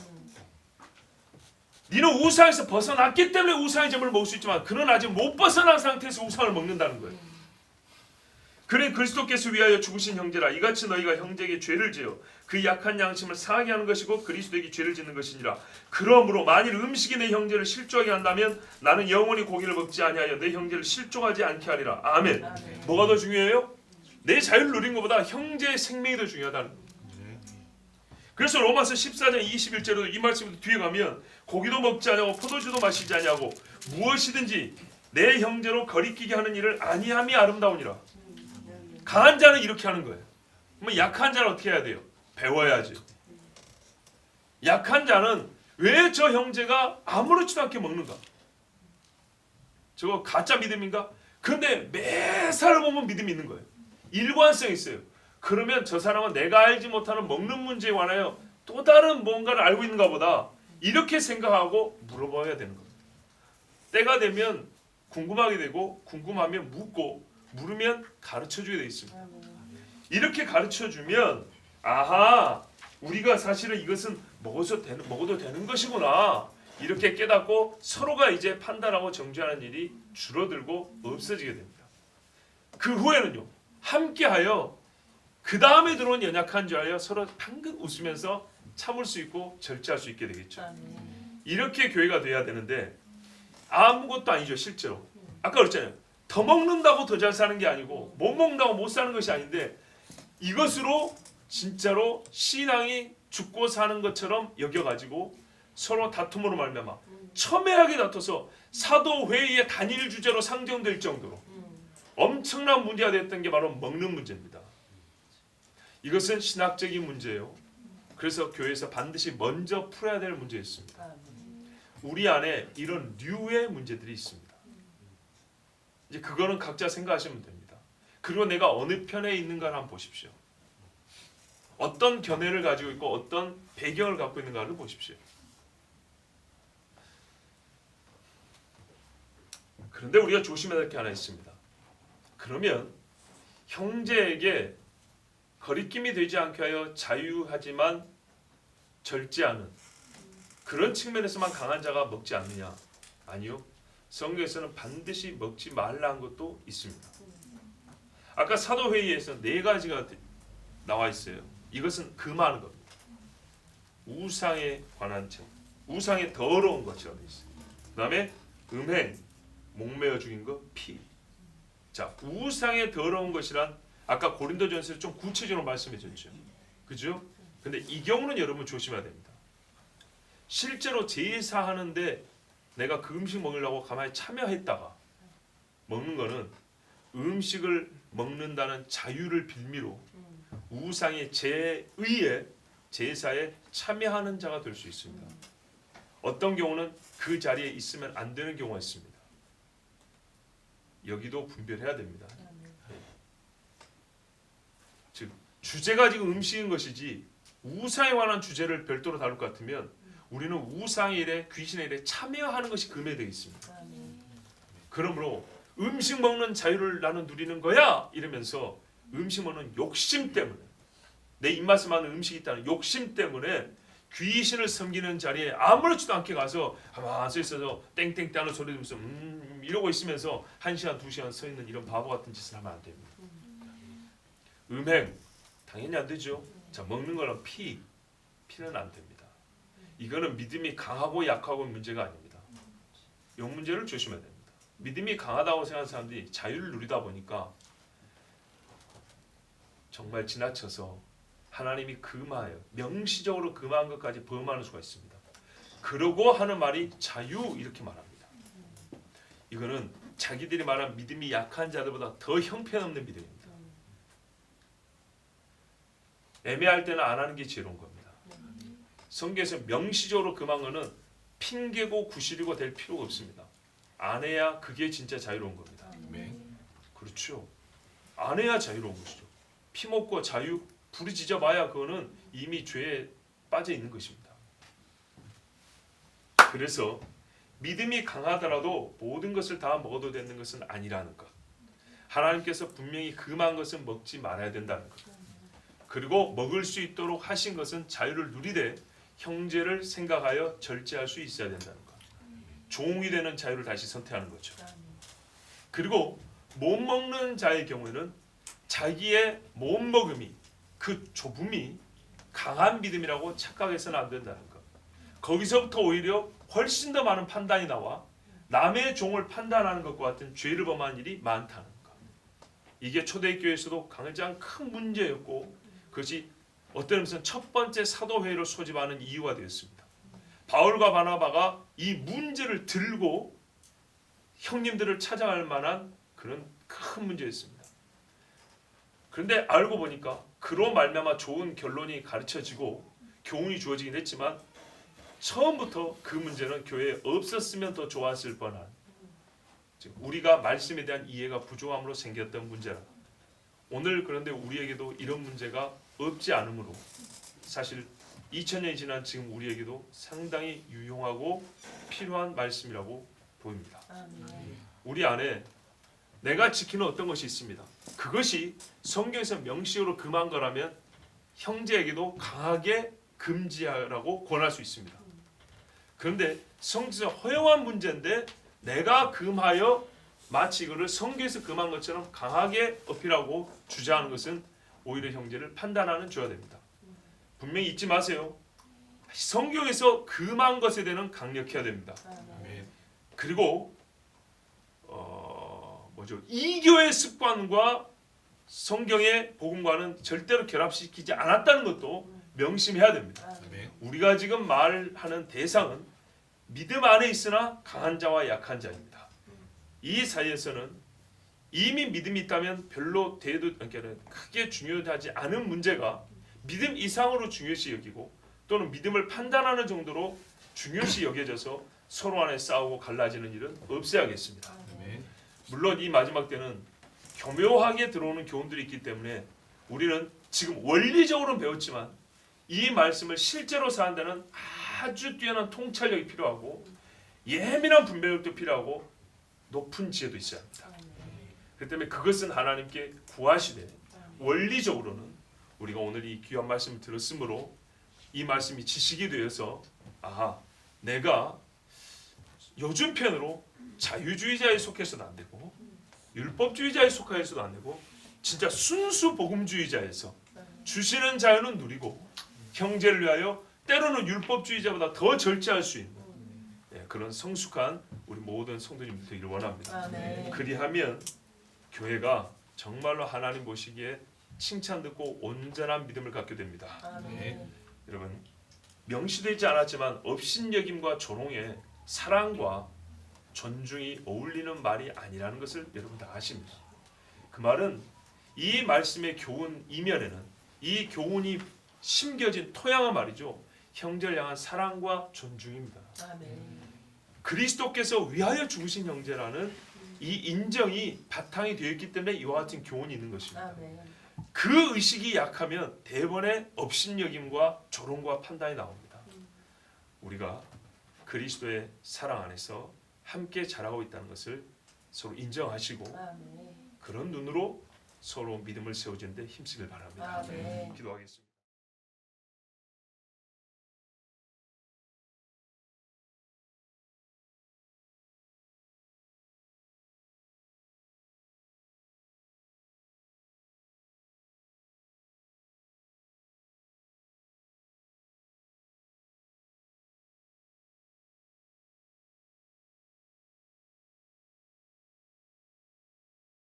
너는 우상에서 벗어났기 때문에 우상의 점을 먹을 수 있지만 그는 아직 못 벗어난 상태에서 우상을 먹는다는 거예요. 그는 그리스도께서 위하여 죽으신 형제라. 이같이 너희가 형제에게 죄를 지어 그 약한 양심을 상하게 하는 것이고 그리스도에게 죄를 짓는 것이니라. 그러므로 만일 음식이 내 형제를 실족하게 한다면 나는 영원히 고기를 먹지 아니하여 내 형제를 실족하지 않게 하리라. 아멘. 뭐가 더 중요해요? 내 자유를 누린 것보다 형제의 생명이 더 중요하다는 거예요. 그래서 로마서 14장 21절에도 이 말씀부터 뒤에 가면 고기도 먹지 아니하고 포도주도 마시지 아니하고 무엇이든지 내 형제로 거리끼게 하는 일을 아니함이 아름다우니라. 강한 자는 이렇게 하는 거예요. 그러면 약한 자는 어떻게 해야 돼요? 배워야죠. 약한 자는 왜 저 형제가 아무렇지도 않게 먹는가? 저거 가짜 믿음인가? 근데 매사를 보면 믿음이 있는 거예요. 일관성이 있어요. 그러면 저 사람은 내가 알지 못하는 먹는 문제에 관하여 또 다른 뭔가를 알고 있는가 보다 이렇게 생각하고 물어봐야 되는 겁니다. 때가 되면 궁금하게 되고 궁금하면 묻고 물으면 가르쳐주게 되어 있습니다. 이렇게 가르쳐주면 아하 우리가 사실은 이것은 먹어도 되는 것이구나 이렇게 깨닫고 서로가 이제 판단하고 정죄하는 일이 줄어들고 없어지게 됩니다. 그 후에는요 함께하여 그 다음에 들어온 연약한 자여 서로 방긋 웃으면서 참을 수 있고 절제할 수 있게 되겠죠. 이렇게 교회가 돼야 되는데 아무것도 아니죠. 실제로 아까 그랬잖아요. 더 먹는다고 더 잘 사는 게 아니고 못 먹는다고 못 사는 것이 아닌데 이것으로 진짜로 신앙이 죽고 사는 것처럼 여겨가지고 서로 다툼으로 말미암아 첨예하게 다퉈서 사도회의의 단일 주제로 상정될 정도로 엄청난 문제가 됐던 게 바로 먹는 문제입니다. 이것은 신학적인 문제예요. 그래서 교회에서 반드시 먼저 풀어야 될 문제였습니다. 우리 안에 이런 류의 문제들이 있습니다. 이제 그거는 각자 생각하시면 됩니다. 그리고 내가 어느 편에 있는가를 한번 보십시오. 어떤 견해를 가지고 있고 어떤 배경을 갖고 있는가를 보십시오. 그런데 우리가 조심해야 될 게 하나 있습니다. 그러면 형제에게 거리낌이 되지 않게 하여 자유하지만 절제하는 그런 측면에서만 강한 자가 먹지 않느냐? 아니요. 성경에서는 반드시 먹지 말라는 것도 있습니다. 아까 사도회의에서 4가지가 나와 있어요. 이것은 금하는 겁니다. 우상에 관한 책, 우상의 더러운 것이라고 되어 있어요. 그 다음에 음행, 목매어 죽인 것, 피. 자, 우상의 더러운 것이란 아까 고린도전서에서 좀 구체적으로 말씀해 줬죠. 그죠? 근데 이 경우는 여러분 조심해야 됩니다. 실제로 제사하는데 내가 그 음식 먹으려고 가만히 참여했다가 먹는 거는 음식을 먹는다는 자유를 빌미로 우상의 제의에 제사에 참여하는 자가 될 수 있습니다. 어떤 경우는 그 자리에 있으면 안 되는 경우가 있습니다. 여기도 분별해야 됩니다. 즉 주제가 지금 음식인 것이지 우상에 관한 주제를 별도로 다룰 것 같으면 우리는 우상의 일에 귀신의 일에 참여하는 것이 금해되어 있습니다. 그러므로 음식 먹는 자유를 나는 누리는 거야 이러면서 음식 먹는 욕심 때문에 내 입맛에 맞는 음식이 있다는 욕심 때문에 귀신을 섬기는 자리에 아무렇지도 않게 가서 가만히 서 있어서 땡땡 따는 소리 들으면서 이러고 있으면서 1시간 2시간 서 있는 이런 바보 같은 짓을 하면 안 됩니다. 음행 당연히 안 되죠. 자, 먹는 거는 피는 안 됩니다. 이거는 믿음이 강하고 약하고 문제가 아닙니다. 이 문제를 조심해야 됩니다. 믿음이 강하다고 생각하는 사람들이 자유를 누리다 보니까 정말 지나쳐서 하나님이 금하여 명시적으로 금한 것까지 범하는 수가 있습니다. 그러고 하는 말이 자유 이렇게 말합니다. 이거는 자기들이 말한 믿음이 약한 자들보다 더 형편없는 믿음입니다. 애매할 때는 안 하는 게 지혜로운 겁니다. 성경에서 명시적으로 금한 거는 핑계고 구실이고 될 필요가 없습니다. 안 해야 그게 진짜 자유로운 겁니다. 그렇죠. 안 해야 자유로운 것이죠. 피 먹고 자유 부르짖어 봐야 그거는 이미 죄에 빠져 있는 것입니다. 그래서 믿음이 강하더라도 모든 것을 다 먹어도 되는 것은 아니라는 것. 하나님께서 분명히 금한 것은 먹지 말아야 된다는 것. 그리고 먹을 수 있도록 하신 것은 자유를 누리되 형제를 생각하여 절제할 수 있어야 된다는 것. 종이 되는 자유를 다시 선택하는 거죠. 그리고 못 먹는 자의 경우에는 자기의 못 먹음이 그 좁음이 강한 믿음이라고 착각해서는 안 된다는 것. 거기서부터 오히려 훨씬 더 많은 판단이 나와 남의 종을 판단하는 것과 같은 죄를 범한 일이 많다는 것. 이게 초대교회에서도 가장 큰 문제였고 그것이 어떤 의미에서는 첫 번째 사도회의를 소집하는 이유가 되었습니다. 바울과 바나바가 이 문제를 들고 형님들을 찾아갈 만한 그런 큰 문제였습니다. 그런데 알고 보니까 그로 말미암아 좋은 결론이 가르쳐지고 교훈이 주어지긴 했지만 처음부터 그 문제는 교회에 없었으면 더 좋았을 뻔한 우리가 말씀에 대한 이해가 부족함으로 생겼던 문제라. 오늘 그런데 우리에게도 이런 문제가 없지 않으므로 사실 2000년이 지난 지금 우리에게도 상당히 유용하고 필요한 말씀이라고 보입니다. 우리 안에 내가 지키는 어떤 것이 있습니다. 그것이 성경에서 명시적으로 금한 거라면 형제에게도 강하게 금지하라고 권할 수 있습니다. 그런데 성경에서 허용한 문제인데 내가 금하여 마치 이거를 성경에서 금한 것처럼 강하게 어필하고 주장하는 것은 오히려 형제를 판단하는 죄가 됩니다. 분명히 잊지 마세요. 성경에서 금한 것에 대해서는 강력해야 됩니다. 그리고 이교의 습관과 성경의 복음과는 절대로 결합시키지 않았다는 것도 명심해야 됩니다. 우리가 지금 말하는 대상은 믿음 안에 있으나 강한 자와 약한 자입니다. 이 사이에서는 이미 믿음이 있다면 별로 크게 중요하지 않은 문제가 믿음 이상으로 중요시 여기고 또는 믿음을 판단하는 정도로 중요시 여겨져서 서로 안에 싸우고 갈라지는 일은 없어야겠습니다. 물론 이 마지막 때는 교묘하게 들어오는 교훈들이 있기 때문에 우리는 지금 원리적으로는 배웠지만 이 말씀을 실제로 사는 데는 아주 뛰어난 통찰력이 필요하고 예민한 분별력도 필요하고 높은 지혜도 있어야 합니다. 그렇기 때문에 그것은 하나님께 구하시되 원리적으로는 우리가 오늘 이 귀한 말씀을 들었으므로 이 말씀이 지식이 되어서 내가 요즘 편으로 자유주의자에 속해서도 안 되고 율법주의자에 속해서도 안 되고 진짜 순수 복음주의자에서 주시는 자유는 누리고 형제를 위하여 때로는 율법주의자보다 더 절제할 수 있는 그런 성숙한 우리 모든 성도님들 되기를 원합니다. 그리하면 교회가 정말로 하나님 보시기에 칭찬 듣고 온전한 믿음을 갖게 됩니다. 여러분 명시되지 않았지만 업신여김과 조롱에 사랑과 존중이 어울리는 말이 아니라는 것을 여러분 다 아십니다. 그 말은 이 말씀의 교훈 이면에는 이 교훈이 심겨진 토양은 말이죠. 형제를 향한 사랑과 존중입니다. 그리스도께서 위하여 죽으신 형제라는 이 인정이 바탕이 되어 있기 때문에 이와 같은 교훈이 있는 것입니다. 그 의식이 약하면 대번에 업신여김과 조롱과 판단이 나옵니다. 우리가 그리스도의 사랑 안에서 함께 자라고 있다는 것을 서로 인정하시고 그런 눈으로 서로 믿음을 세워주는데 힘쓰길 바랍니다. 기도하겠습니다.